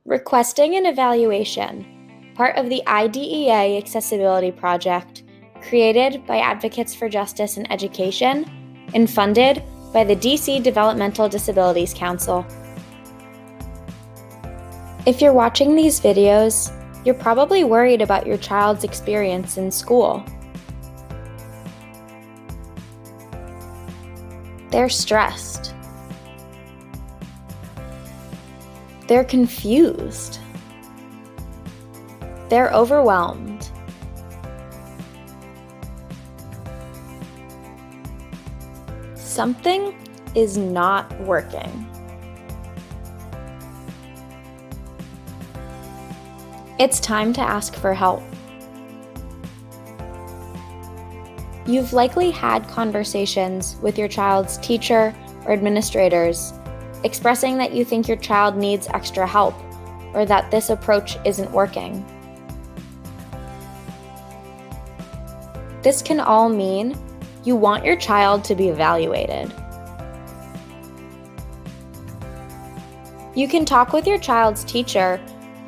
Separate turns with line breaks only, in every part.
Requesting an evaluation, part of the IDEA Accessibility Project, created by Advocates for Justice and Education and funded by the DC Developmental Disabilities Council. If you're watching these videos, you're probably worried about your child's experience in school. They're stressed. They're confused. They're overwhelmed. Something is not working. It's time to ask for help. You've likely had conversations with your child's teacher or administrators, expressing that you think your child needs extra help or that this approach isn't working. This can all mean you want your child to be evaluated. You can talk with your child's teacher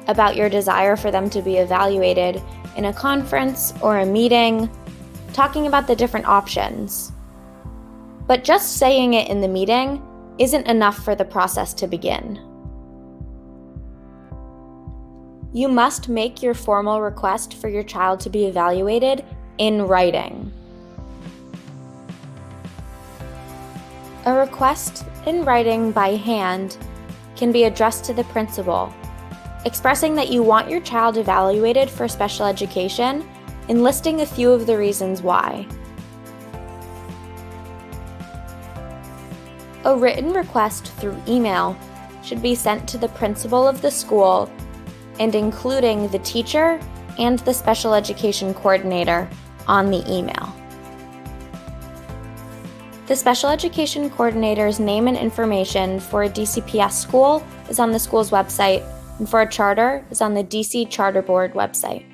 about your desire for them to be evaluated in a conference or a meeting, talking about the different options. But just saying it in the meeting isn't enough for the process to begin. You must make your formal request for your child to be evaluated in writing. A request in writing by hand can be addressed to the principal, expressing that you want your child evaluated for special education and listing a few of the reasons why. A written request through email should be sent to the principal of the school and including the teacher and the special education coordinator on the email. The special education coordinator's name and information for a DCPS school is on the school's website, and for a charter is on the DC Charter Board website.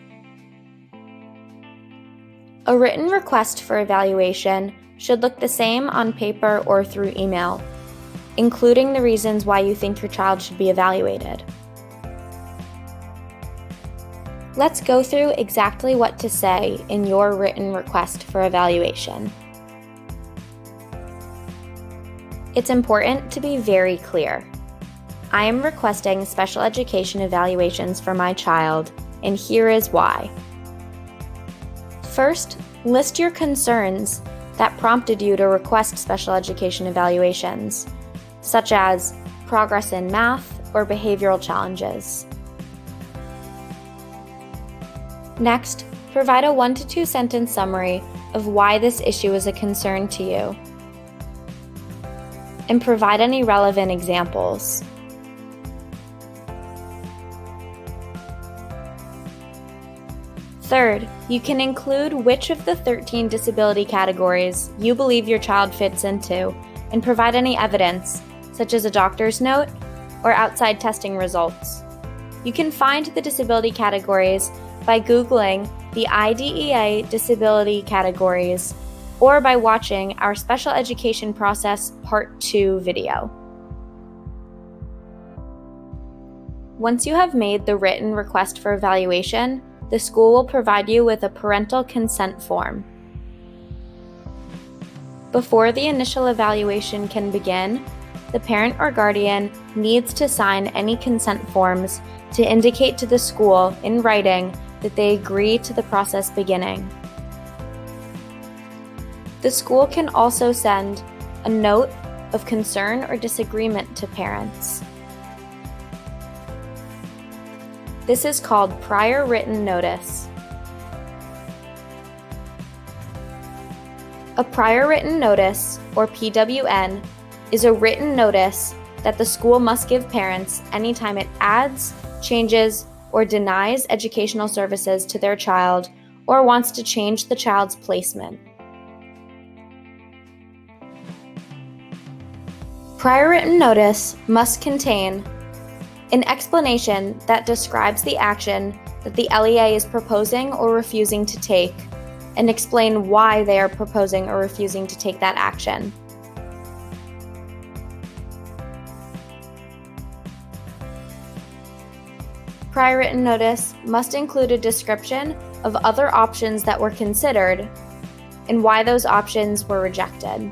A written request for evaluation should look the same on paper or through email, including the reasons why you think your child should be evaluated. Let's go through exactly what to say in your written request for evaluation. It's important to be very clear. I am requesting special education evaluations for my child, and here is why. First, list your concerns that prompted you to request special education evaluations, such as progress in math or behavioral challenges. Next, provide a 1 to 2 sentence summary of why this issue is a concern to you, and provide any relevant examples. Third, you can include which of the 13 disability categories you believe your child fits into and provide any evidence, such as a doctor's note or outside testing results. You can find the disability categories by Googling the IDEA disability categories or by watching our Special Education Process Part 2 video. Once you have made the written request for evaluation, the school will provide you with a parental consent form. Before the initial evaluation can begin, the parent or guardian needs to sign any consent forms to indicate to the school in writing that they agree to the process beginning. The school can also send a note of concern or disagreement to parents. This is called prior written notice. A prior written notice, or PWN, is a written notice that the school must give parents anytime it adds, changes, or denies educational services to their child or wants to change the child's placement. Prior written notice must contain an explanation that describes the action that the LEA is proposing or refusing to take, and explain why they are proposing or refusing to take that action. Prior written notice must include a description of other options that were considered and why those options were rejected.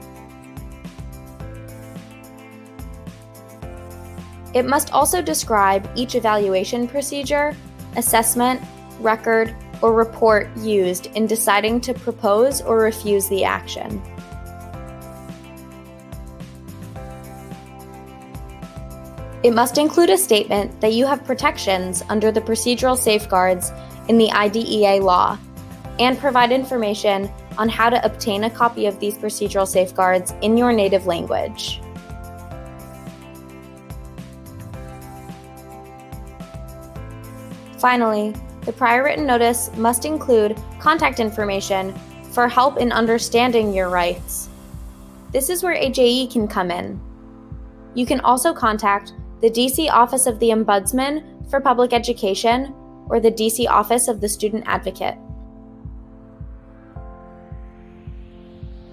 It must also describe each evaluation procedure, assessment, record, or report used in deciding to propose or refuse the action. It must include a statement that you have protections under the procedural safeguards in the IDEA law, and provide information on how to obtain a copy of these procedural safeguards in your native language. Finally, the prior written notice must include contact information for help in understanding your rights. This is where AJE can come in. You can also contact the DC Office of the Ombudsman for Public Education or the DC Office of the Student Advocate.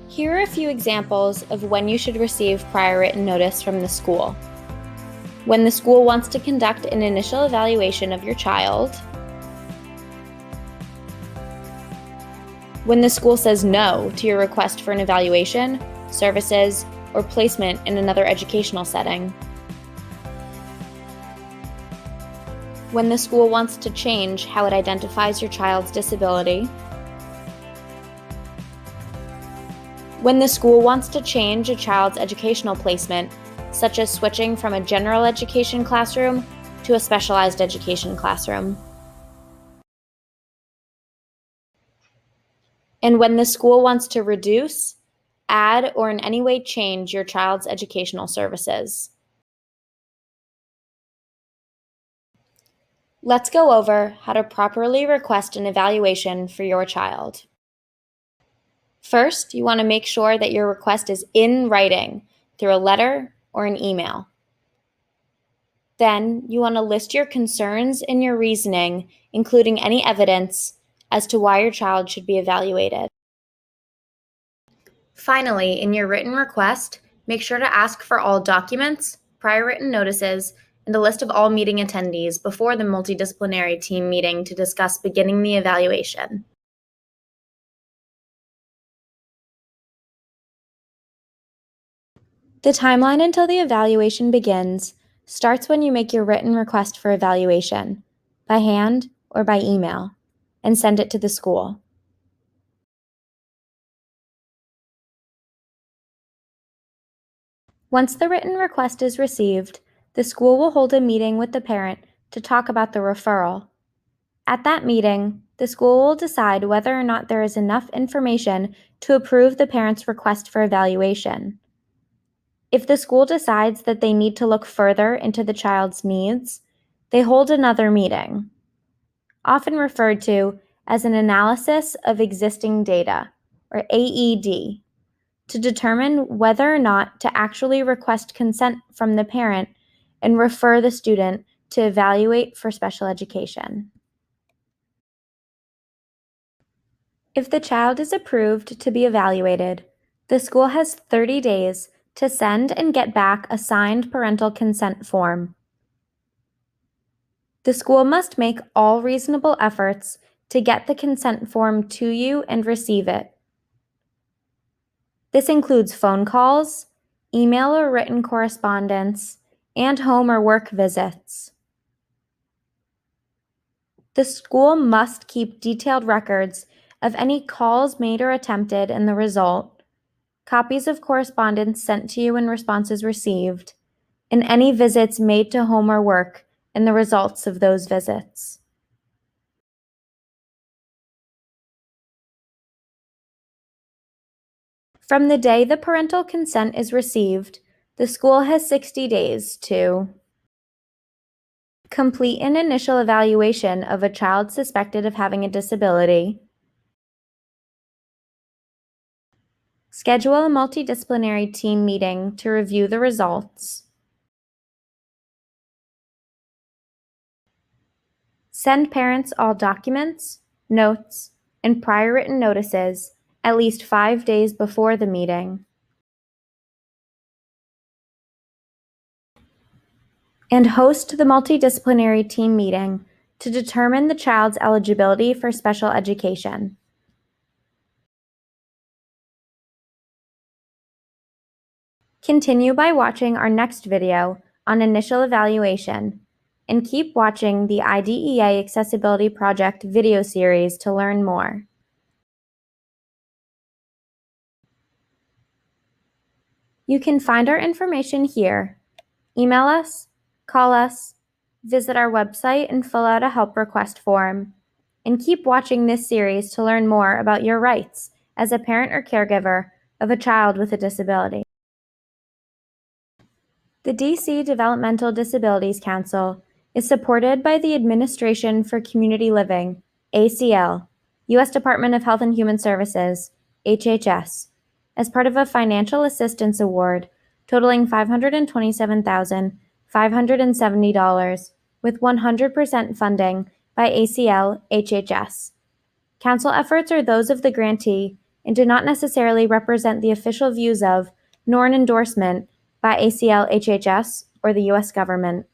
Here are a few examples of when you should receive prior written notice from the school. When the school wants to conduct an initial evaluation of your child, when the school says no to your request for an evaluation, services, or placement in another educational setting, when the school wants to change how it identifies your child's disability, when the school wants to change a child's educational placement, such as switching from a general education classroom to a specialized education classroom, and when the school wants to reduce, add, or in any way change your child's educational services. Let's go over how to properly request an evaluation for your child. First, you want to make sure that your request is in writing through a letter or an email. Then, you want to list your concerns and your reasoning, including any evidence as to why your child should be evaluated. Finally, in your written request, make sure to ask for all documents, prior written notices, and a list of all meeting attendees before the multidisciplinary team meeting to discuss beginning the evaluation. The timeline until the evaluation begins starts when you make your written request for evaluation, by hand or by email, and send it to the school. Once the written request is received, the school will hold a meeting with the parent to talk about the referral. At that meeting, the school will decide whether or not there is enough information to approve the parent's request for evaluation. If the school decides that they need to look further into the child's needs, they hold another meeting, often referred to as an analysis of existing data, or AED, to determine whether or not to actually request consent from the parent and refer the student to evaluate for special education. If the child is approved to be evaluated, the school has 30 days to send and get back a signed parental consent form. The school must make all reasonable efforts to get the consent form to you and receive it. This includes phone calls, email or written correspondence, and home or work visits. The school must keep detailed records of any calls made or attempted and the result, copies of correspondence sent to you and responses received, and any visits made to home or work and the results of those visits. From the day the parental consent is received, the school has 60 days to complete an initial evaluation of a child suspected of having a disability, schedule a multidisciplinary team meeting to review the results, send parents all documents, notes, and prior written notices at least 5 days before the meeting, and host the multidisciplinary team meeting to determine the child's eligibility for special education. Continue by watching our next video on initial evaluation, and keep watching the IDEA Accessibility Project video series to learn more. You can find our information here. Email us, call us, visit our website and fill out a help request form, and keep watching this series to learn more about your rights as a parent or caregiver of a child with a disability. The DC Developmental Disabilities Council is supported by the Administration for Community Living, ACL, U.S. Department of Health and Human Services, HHS, as part of a financial assistance award totaling $527,570 with 100% funding by ACL HHS. Council efforts are those of the grantee and do not necessarily represent the official views of, nor an endorsement by ACL HHS or the U.S. government.